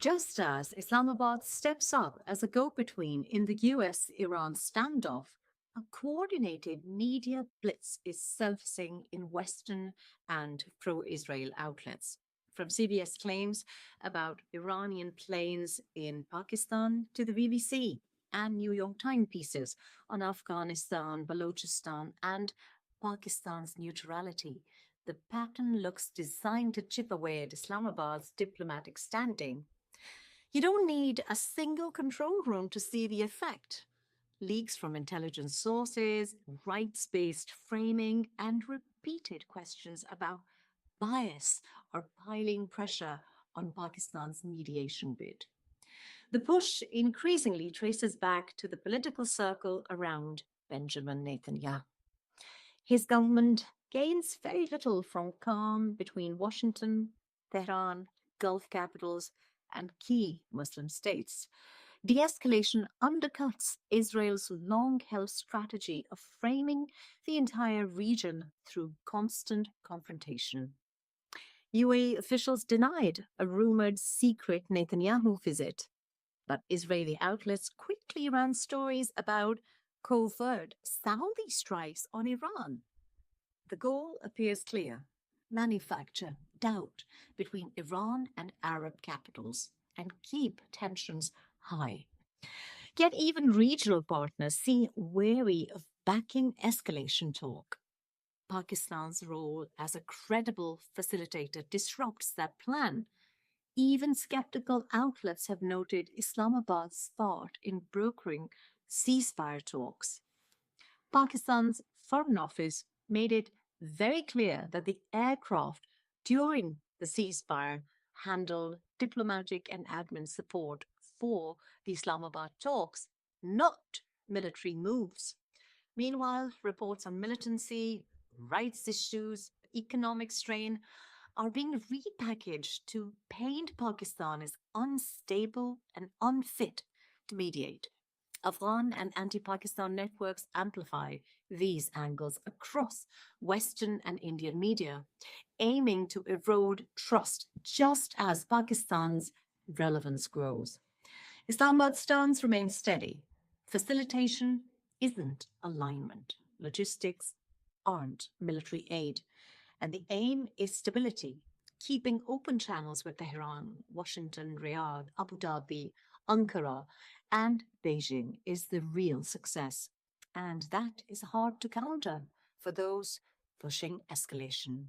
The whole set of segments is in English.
Just as Islamabad steps up as a go-between in the US-Iran standoff, a coordinated media blitz is surfacing in Western and pro-Israel outlets. From CBS claims about Iranian planes in Pakistan to the BBC and New York Times pieces on Afghanistan, Balochistan, and Pakistan's neutrality. The pattern looks designed to chip away at Islamabad's diplomatic standing. You don't need a single control room to see the effect. Leaks from intelligence sources, rights-based framing, and repeated questions about bias are piling pressure on Pakistan's mediation bid. The push increasingly traces back to the political circle around Benjamin Netanyahu. His government gains very little from calm between Washington, Tehran, Gulf capitals, and key Muslim states. De-escalation undercuts Israel's long-held strategy of framing the entire region through constant confrontation. UAE officials denied a rumored secret Netanyahu visit, but Israeli outlets quickly ran stories about covert Saudi strikes on Iran. The goal appears clear: manufacture doubt between Iran and Arab capitals and keep tensions high. Yet even regional partners seem wary of backing escalation talk. Pakistan's role as a credible facilitator disrupts that plan. Even skeptical outlets have noted Islamabad's part in brokering ceasefire talks. Pakistan's Foreign Office made it very clear that the aircraft during the ceasefire handled diplomatic and admin support for the Islamabad talks, not military moves. Meanwhile, reports on militancy, rights issues, economic strain are being repackaged to paint Pakistan as unstable and unfit to mediate. Afghan and anti-Pakistan networks amplify these angles across Western and Indian media, aiming to erode trust just as Pakistan's relevance grows. Islamabad's stance remains steady. Facilitation isn't alignment. Logistics aren't military aid. And the aim is stability, keeping open channels with Tehran, Washington, Riyadh, Abu Dhabi, Ankara, and Beijing is the real success. And that is hard to counter for those pushing escalation.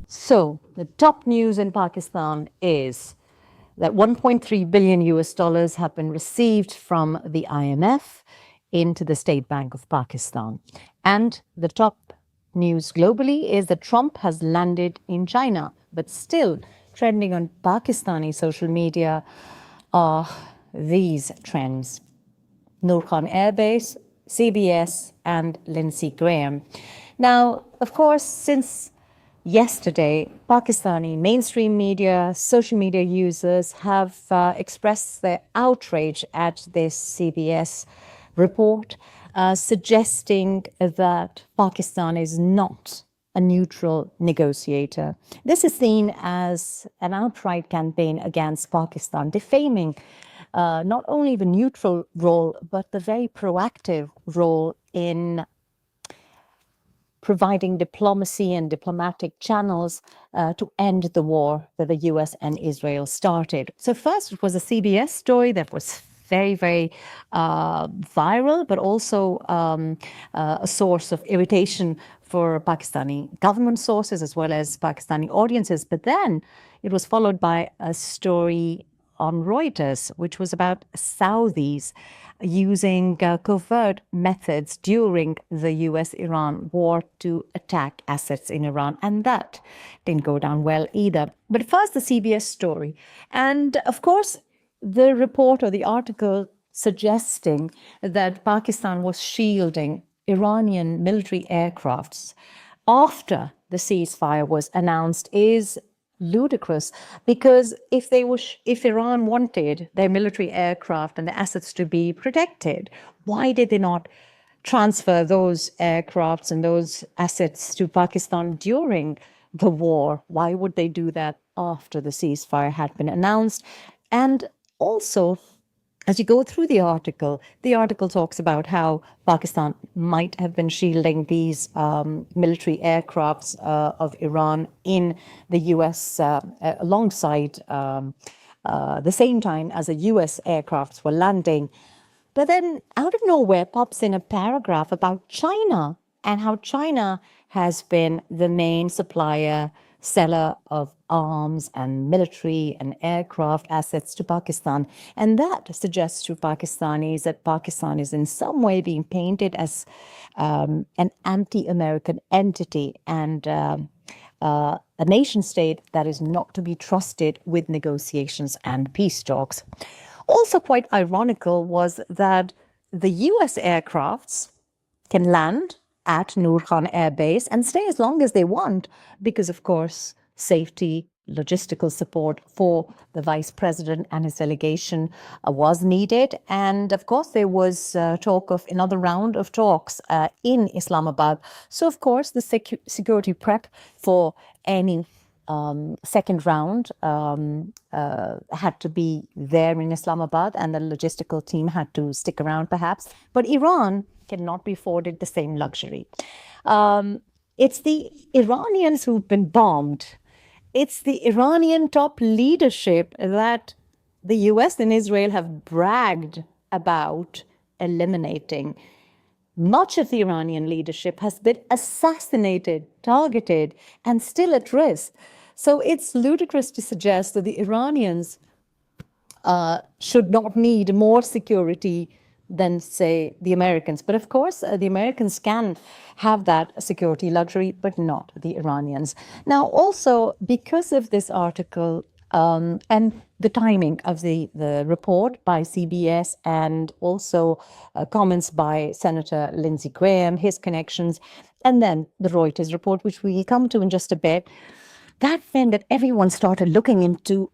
So, the top news in Pakistan is that 1.3 billion US dollars have been received from the IMF into the State Bank of Pakistan. And the top news globally is that Trump has landed in China, but still trending on Pakistani social media are these trends: Nur Khan Airbase, CBS, and Lindsey Graham. Now, of course, since yesterday, Pakistani mainstream media, social media users have expressed their outrage at this CBS report, suggesting that Pakistan is not a neutral negotiator. This is seen as an outright campaign against Pakistan, defaming not only the neutral role, but the very proactive role in providing diplomacy and diplomatic channels to end the war that the US and Israel started. So first, it was a CBS story that was very, very viral, but also a source of irritation for Pakistani government sources as well as Pakistani audiences. But then it was followed by a story on Reuters, which was about Saudis using covert methods during the US-Iran war to attack assets in Iran. And that didn't go down well either. But first, the CBS story. And of course, the report or the article suggesting that Pakistan was shielding Iranian military aircrafts after the ceasefire was announced is ludicrous, because if Iran wanted their military aircraft and the assets to be protected, why did they not transfer those aircrafts and those assets to Pakistan during the war? Why would they do that after the ceasefire had been announced. And also, as you go through the article talks about how Pakistan might have been shielding these military aircrafts of Iran in the US alongside the same time as the US aircrafts were landing. But then out of nowhere pops in a paragraph about China and how China has been the main supplier, seller of arms and military and aircraft assets to Pakistan. And that suggests to Pakistanis that Pakistan is in some way being painted as an anti-American entity and a nation state that is not to be trusted with negotiations and peace talks. Also quite ironical was that the US aircrafts can land at Nur Khan Airbase and stay as long as they want because, of course, safety, logistical support for the vice president and his delegation was needed. And of course, there was talk of another round of talks in Islamabad. So, of course, the security prep for any second round had to be there in Islamabad, and the logistical team had to stick around perhaps. But Iran cannot be afforded the same luxury. It's the Iranians who've been bombed. It's the Iranian top leadership that the US and Israel have bragged about eliminating. Much of the Iranian leadership has been assassinated, targeted, and still at risk. So it's ludicrous to suggest that the Iranians should not need more security than, say, the Americans. But of course, the Americans can have that security luxury, but not the Iranians. Now, also, because of this article and the timing of the report by CBS and also comments by Senator Lindsey Graham, his connections, and then the Reuters report, which we come to in just a bit, that meant that everyone started looking into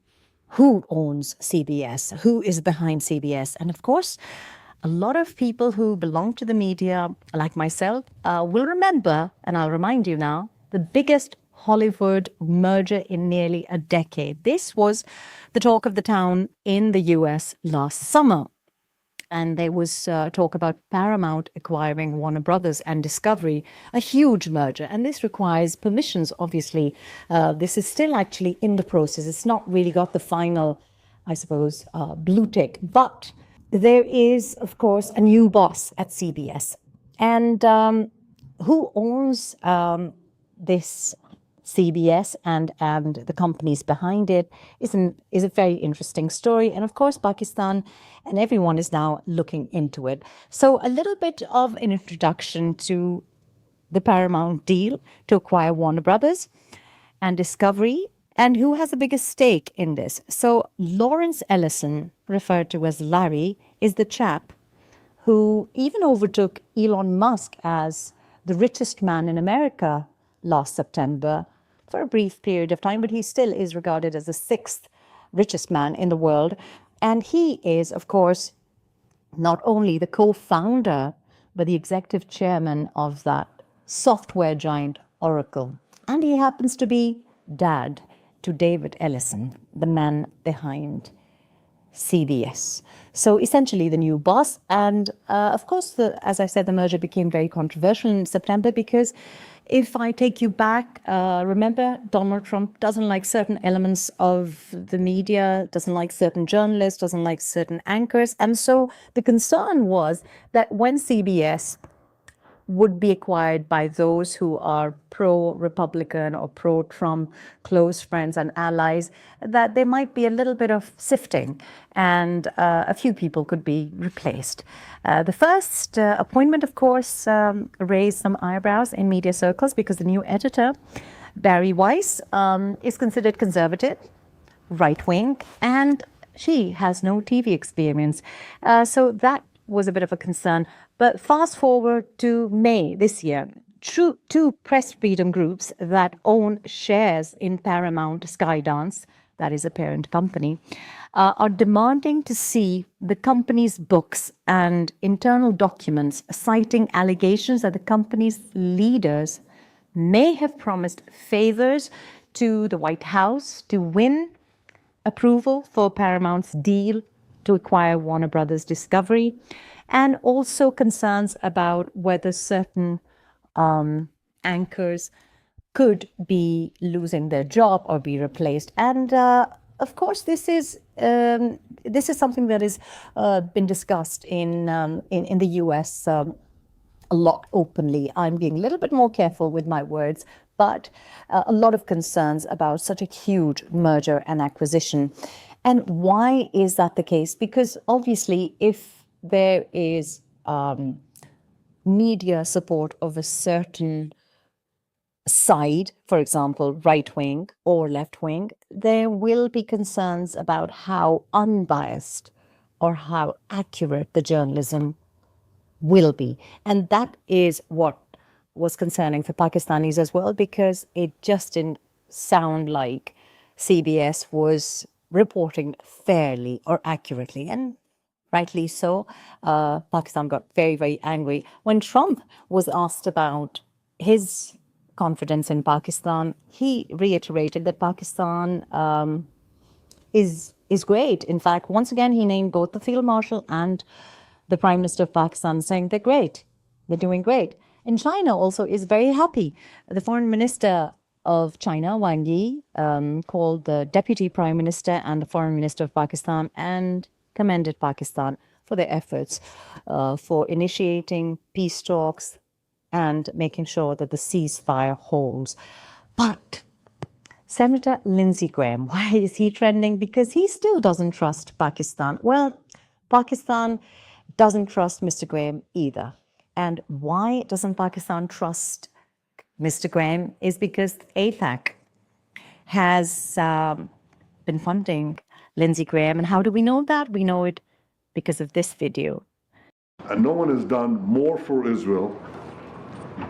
who owns CBS, who is behind CBS. And of course, a lot of people who belong to the media, like myself, will remember, and I'll remind you now, the biggest Hollywood merger in nearly a decade. This was the talk of the town in the US last summer. And there was talk about Paramount acquiring Warner Brothers and Discovery, a huge merger. And this requires permissions, obviously. This is still actually in the process. It's not really got the final, I suppose, blue tick. But there is, of course, a new boss at CBS. And who owns this CBS and the companies behind it is a very interesting story. And of course, Pakistan and everyone is now looking into it. So a little bit of an introduction to the Paramount deal to acquire Warner Brothers and Discovery, and who has the biggest stake in this. So Lawrence Ellison, referred to as Larry, is the chap who even overtook Elon Musk as the richest man in America last September for a brief period of time, but he still is regarded as the sixth richest man in the world. And he is, of course, not only the co-founder, but the executive chairman of that software giant Oracle. And he happens to be dad to David Ellison, the man behind CBS. So essentially the new boss. And of course, as I said, the merger became very controversial in September because if I take you back, remember, Donald Trump doesn't like certain elements of the media, doesn't like certain journalists, doesn't like certain anchors. And so the concern was that when CBS would be acquired by those who are pro-Republican or pro-Trump, close friends and allies, that there might be a little bit of sifting and a few people could be replaced. The first appointment, of course, raised some eyebrows in media circles because the new editor, Barry Weiss, is considered conservative, right-wing, and she has no TV experience. So that was a bit of a concern. But fast forward to May this year, two press freedom groups that own shares in Paramount Skydance, that is a parent company, are demanding to see the company's books and internal documents citing allegations that the company's leaders may have promised favors to the White House to win approval for Paramount's deal to acquire Warner Brothers Discovery, and also concerns about whether certain anchors could be losing their job or be replaced. And of course, this is something that has been discussed in the U.S. A lot openly. I'm being a little bit more careful with my words, but a lot of concerns about such a huge merger and acquisition. And why is that the case? Because obviously, if there is media support of a certain side, for example, right wing or left wing, there will be concerns about how unbiased or how accurate the journalism will be. And that is what was concerning for Pakistanis as well, because it just didn't sound like CBS was reporting fairly or accurately. And rightly so, Pakistan got very, very angry. When Trump was asked about his confidence in Pakistan, he reiterated that Pakistan is great. In fact, once again, he named both the Field Marshal and the Prime Minister of Pakistan, saying they're great, they're doing great. And China also is very happy. The Foreign Minister of China, Wang Yi, called the Deputy Prime Minister and the Foreign Minister of Pakistan and commended Pakistan for their efforts for initiating peace talks and making sure that the ceasefire holds. But Senator Lindsey Graham, why is he trending? Because he still doesn't trust Pakistan. Well, Pakistan doesn't trust Mr. Graham either. And why doesn't Pakistan trust Mr. Graham is because 𝐻𝐸𝐴𝐶 has been funding Lindsey Graham. And how do we know that? We know it because of this video. And no one has done more for Israel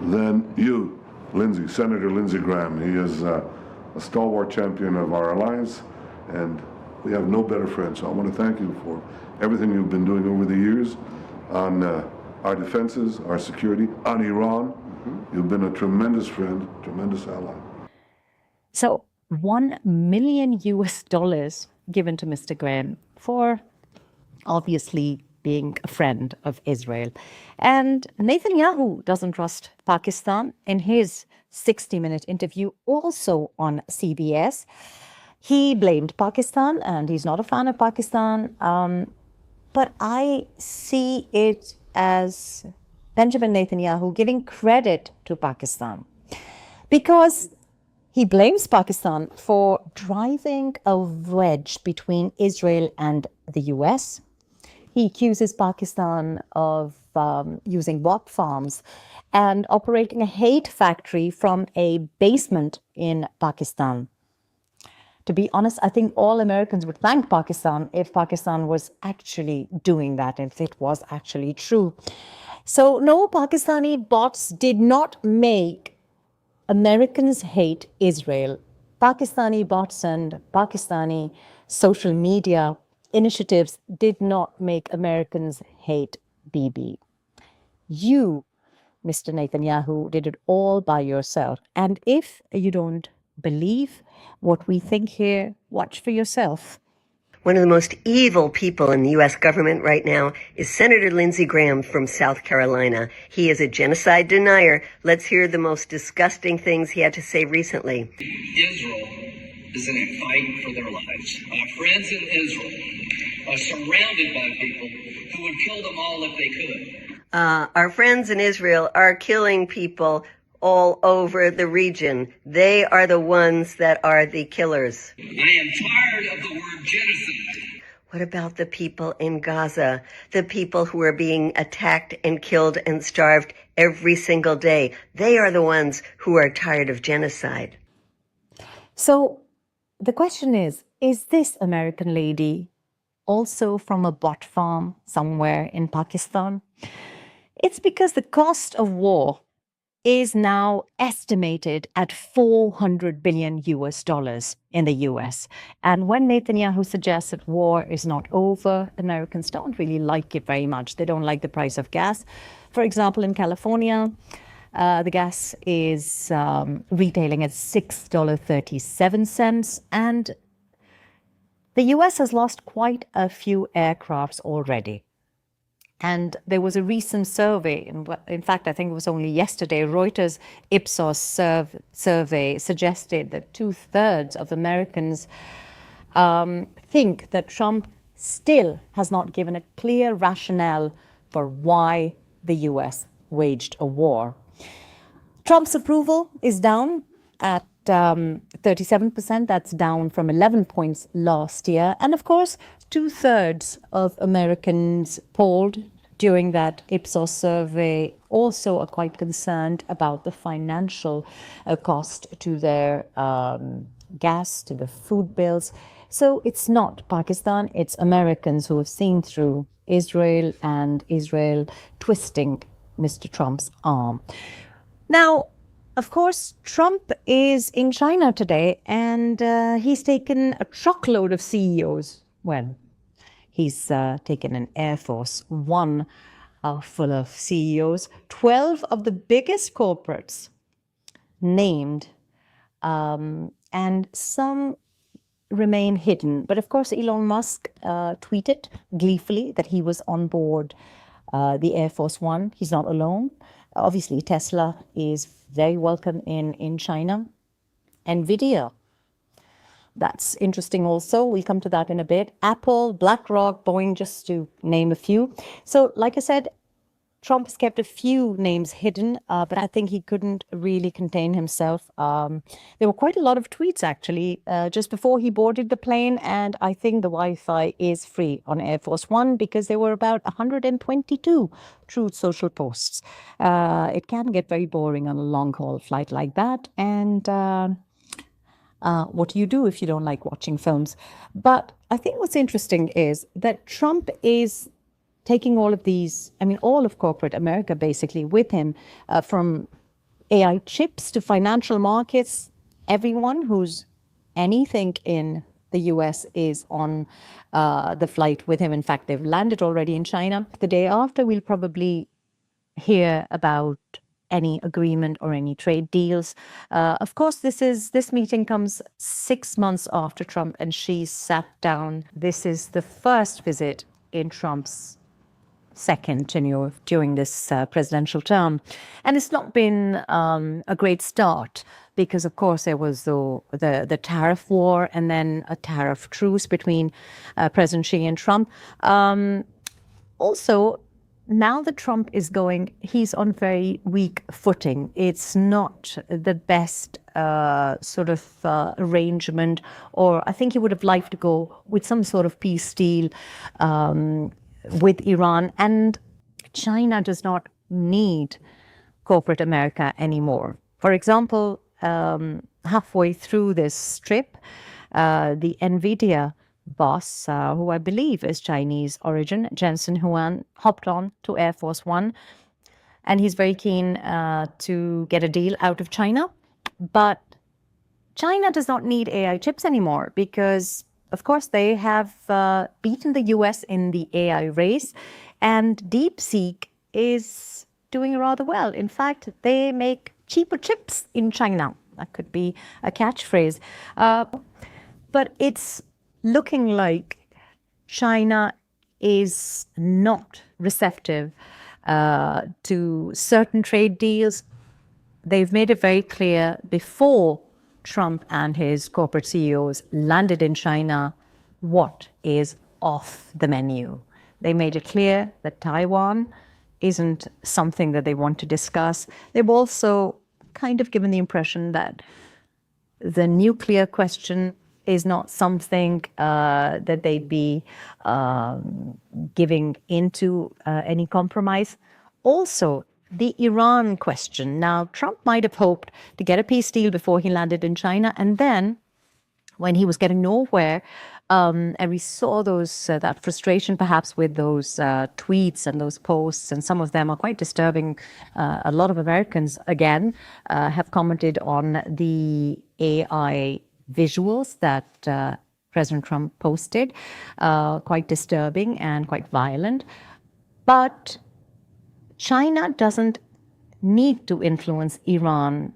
than you, Lindsey, Senator Lindsey Graham. He is a stalwart champion of our alliance, and we have no better friend. So I want to thank you for everything you've been doing over the years on our defenses, our security, on Iran. You've been a tremendous friend, tremendous ally. So $1 million given to Mr. Graham for obviously being a friend of Israel. And Netanyahu doesn't trust Pakistan. In his 60-minute interview, also on CBS, he blamed Pakistan, and he's not a fan of Pakistan. But I see it as Benjamin Netanyahu giving credit to Pakistan, because he blames Pakistan for driving a wedge between Israel and the US. He accuses Pakistan of using bot farms and operating a hate factory from a basement in Pakistan. To be honest, I think all Americans would thank Pakistan if Pakistan was actually doing that, if it was actually true. So no, Pakistani bots did not make Americans hate Israel. Pakistani bots and Pakistani social media initiatives did not make Americans hate Bibi. You, Mr. Netanyahu, did it all by yourself. And if you don't believe what we think here, watch for yourself. One of the most evil people in the U.S. government right now is Senator Lindsey Graham from South Carolina. He is a genocide denier. Let's hear the most disgusting things he had to say recently. Israel is in a fight for their lives. Our friends in Israel are surrounded by people who would kill them all if they could. Our friends in Israel are killing people all over the region. They are the ones that are the killers. I am tired of the word genocide. What about the people in Gaza? The people who are being attacked and killed and starved every single day. They are the ones who are tired of genocide. So the question is this American lady also from a bot farm somewhere in Pakistan? It's because the cost of war is now estimated at $400 billion in the US. And when Netanyahu suggests that war is not over, Americans don't really like it very much. They don't like the price of gas. For example, in California, The gas is retailing at $6.37, and the US has lost quite a few aircrafts already. And there was a recent survey, in fact, I think it was only yesterday, Reuters Ipsos survey suggested that 2/3 of Americans think that Trump still has not given a clear rationale for why the US waged a war. Trump's approval is down at 37%. That's down from 11 points last year. And of course, 2/3 of Americans polled during that Ipsos survey also are quite concerned about the financial cost to their gas, to the food bills. So it's not Pakistan, it's Americans who have seen through Israel and Israel twisting Mr. Trump's arm. Now, of course, Trump is in China today, and he's taken a truckload of CEOs. Well, he's taken an Air Force One full of CEOs, 12 of the biggest corporates named, and some remain hidden. But of course, Elon Musk tweeted gleefully that he was on board the Air Force One. He's not alone. Obviously, Tesla is very welcome in China. NVIDIA, that's interesting also. We'll come to that in a bit. Apple, BlackRock, Boeing, just to name a few. So, like I said, Trump has kept a few names hidden, but I think he couldn't really contain himself. There were quite a lot of tweets, actually, just before he boarded the plane, and I think the Wi-Fi is free on Air Force One because there were about 122 Truth Social posts. It can get very boring on a long-haul flight like that, and what do you do if you don't like watching films? But I think what's interesting is that Trump is taking all of these, all of corporate America basically with him, from AI chips to financial markets. Everyone who's anything in the US is on the flight with him. In fact, they've landed already in China. The day after, we'll probably hear about any agreement or any trade deals. Of course, this meeting comes 6 months after Trump and Xi sat down. This is the first visit in Trump's second tenure during this presidential term. And it's not been a great start because, of course, there was the tariff war and then a tariff truce between President Xi and Trump. Also, now that Trump is going, he's on very weak footing. It's not the best arrangement, or I think he would have liked to go with some sort of peace deal with Iran, and China does not need corporate America anymore. For example, halfway through this trip, the NVIDIA boss, who I believe is Chinese origin, Jensen Huang, hopped on to Air Force One, and he's very keen to get a deal out of China. But China does not need AI chips anymore because, of course, they have beaten the US in the AI race, and DeepSeek is doing rather well. In fact, they make cheaper chips in China. That could be a catchphrase. But it's looking like China is not receptive to certain trade deals. They've made it very clear before Trump and his corporate CEOs landed in China what is off the menu. They made it clear that Taiwan isn't something that they want to discuss. They've also kind of given the impression that the nuclear question is not something that they'd be giving into any compromise. Also, the Iran question. Now, Trump might have hoped to get a peace deal before he landed in China, and then when he was getting nowhere, and we saw that frustration perhaps with those tweets and those posts, and some of them are quite disturbing. A lot of Americans, again, have commented on the AI visuals that President Trump posted, quite disturbing and quite violent. But China doesn't need to influence Iran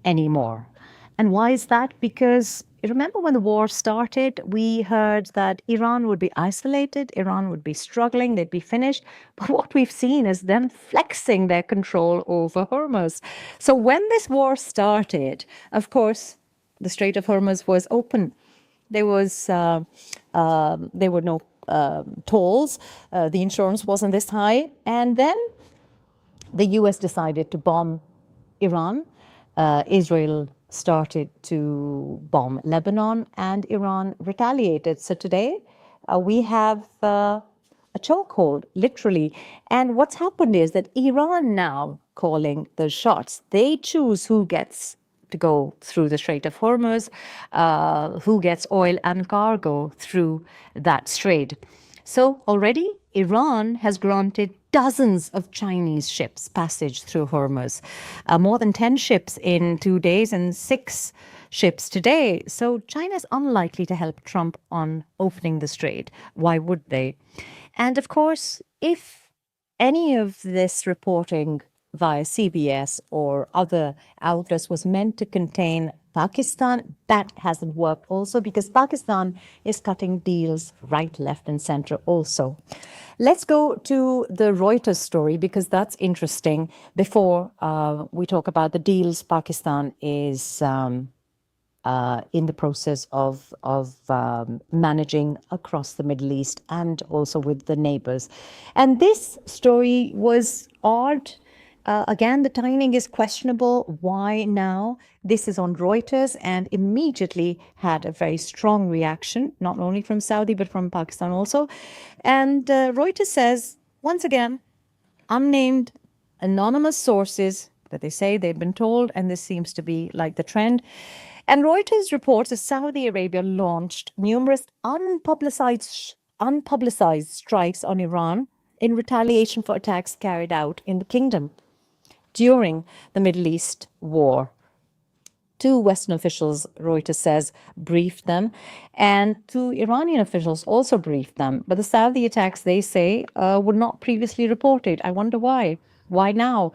anymore. And why is that? Because remember when the war started, we heard that Iran would be isolated, Iran would be struggling, they'd be finished. But what we've seen is them flexing their control over Hormuz. So when this war started, of course, the Strait of Hormuz was open. There were no tolls. The insurance wasn't this high. And then the US decided to bomb Iran. Israel started to bomb Lebanon, and Iran retaliated. So today we have a chokehold, literally. And what's happened is that Iran now calling the shots. They choose who gets to go through the Strait of Hormuz, who gets oil and cargo through that strait. So already Iran has granted dozens of Chinese ships passage through Hormuz, more than 10 ships in 2 days and 6 ships today. So China is unlikely to help Trump on opening the strait. Why would they? And of course, if any of this reporting via CBS or other outlets was meant to contain Pakistan, that hasn't worked also because Pakistan is cutting deals right, left, and center also. Let's go to the Reuters story because that's interesting before we talk about the deals Pakistan is in the process of managing across the Middle East and also with the neighbors. And this story was odd. Again, the timing is questionable. Why now? This is on Reuters and immediately had a very strong reaction, not only from Saudi, but from Pakistan also. And Reuters says, once again, unnamed anonymous sources that they say they've been told, and this seems to be like the trend. And Reuters reports that Saudi Arabia launched numerous unpublicized strikes on Iran in retaliation for attacks carried out in the kingdom during the Middle East war. 2 Western officials, Reuters says, briefed them, and 2 Iranian officials also briefed them. But the Saudi attacks, they say, were not previously reported. I wonder why. Why now?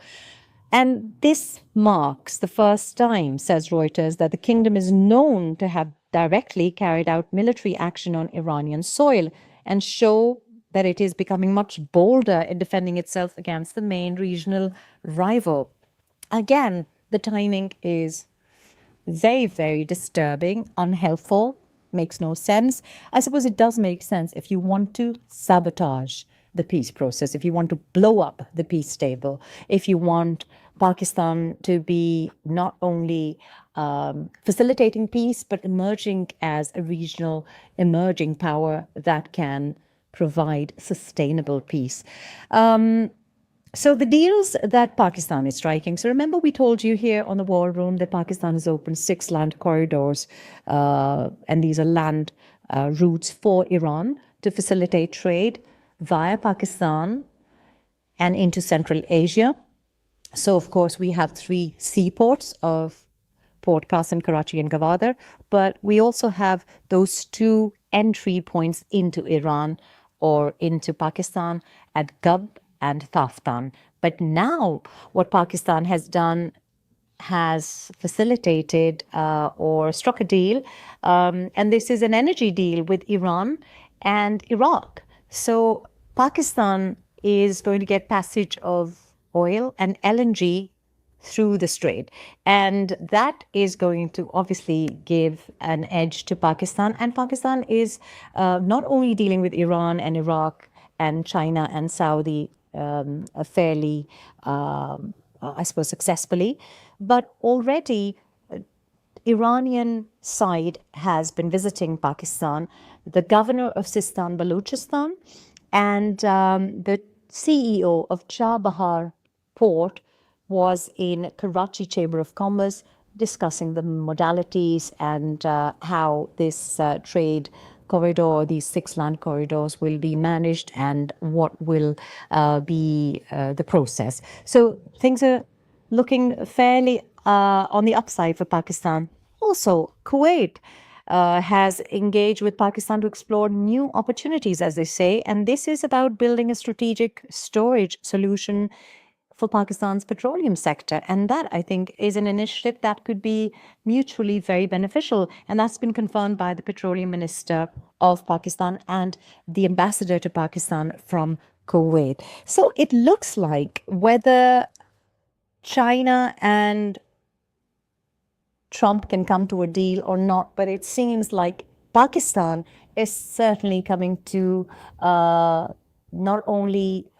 And this marks the first time, says Reuters, that the kingdom is known to have directly carried out military action on Iranian soil and show that it is becoming much bolder in defending itself against the main regional rival. Again, the timing is very, very disturbing, unhelpful, makes no sense. I suppose it does make sense if you want to sabotage the peace process, if you want to blow up the peace table, if you want Pakistan to be not only facilitating peace, but emerging as a regional emerging power that can provide sustainable peace. So the deals that Pakistan is striking, so remember we told you here on the War Room that Pakistan has opened 6 land corridors, and these are land routes for Iran to facilitate trade via Pakistan and into Central Asia. So, of course, we have 3 seaports of Port Qasim, Karachi, and Gwadar, but we also have those 2 entry points into Iran or into Pakistan at Gab and Taftan. But now what Pakistan has done has facilitated or struck a deal, and this is an energy deal with Iran and Iraq. So Pakistan is going to get passage of oil and LNG through the strait. And that is going to obviously give an edge to Pakistan. And Pakistan is not only dealing with Iran and Iraq and China and Saudi fairly, I suppose, successfully, but already Iranian side has been visiting Pakistan. The governor of Sistan Baluchistan and the CEO of Chabahar Port was in Karachi Chamber of Commerce discussing the modalities and how this trade corridor, these 6 land corridors will be managed and what will be the process. So things are looking fairly on the upside for Pakistan. Also, Kuwait has engaged with Pakistan to explore new opportunities, as they say, and this is about building a strategic storage solution for Pakistan's petroleum sector. And that, I think, is an initiative that could be mutually very beneficial. And that's been confirmed by the petroleum minister of Pakistan and the ambassador to Pakistan from Kuwait. So it looks like whether China and Trump can come to a deal or not, but it seems like Pakistan is certainly coming to not only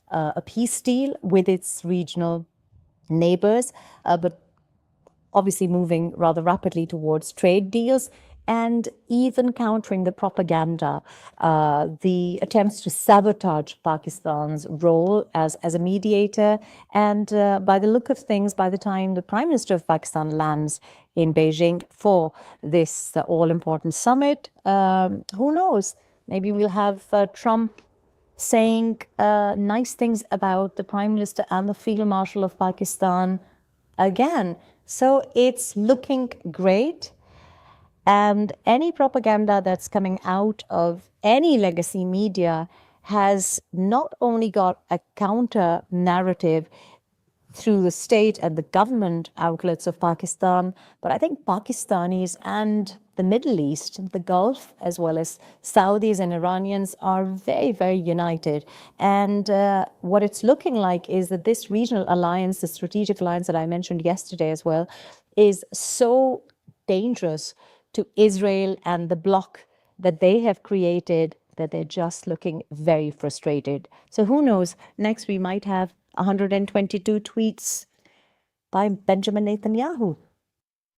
a peace deal with its regional neighbors, but obviously moving rather rapidly towards trade deals and even countering the propaganda, the attempts to sabotage Pakistan's role as a mediator. And by the look of things, by the time the Prime Minister of Pakistan lands in Beijing for this all-important summit, who knows? Maybe we'll have Trump saying nice things about the Prime Minister and the Field Marshal of Pakistan again. So it's looking great. And any propaganda that's coming out of any legacy media has not only got a counter narrative through the state and the government outlets of Pakistan, but I think Pakistanis and the Middle East, the Gulf, as well as Saudis and Iranians are very, very united. And what it's looking like is that this regional alliance, the strategic alliance that I mentioned yesterday as well, is so dangerous to Israel and the bloc that they have created that they're just looking very frustrated. So who knows, next we might have 122 tweets by Benjamin Netanyahu.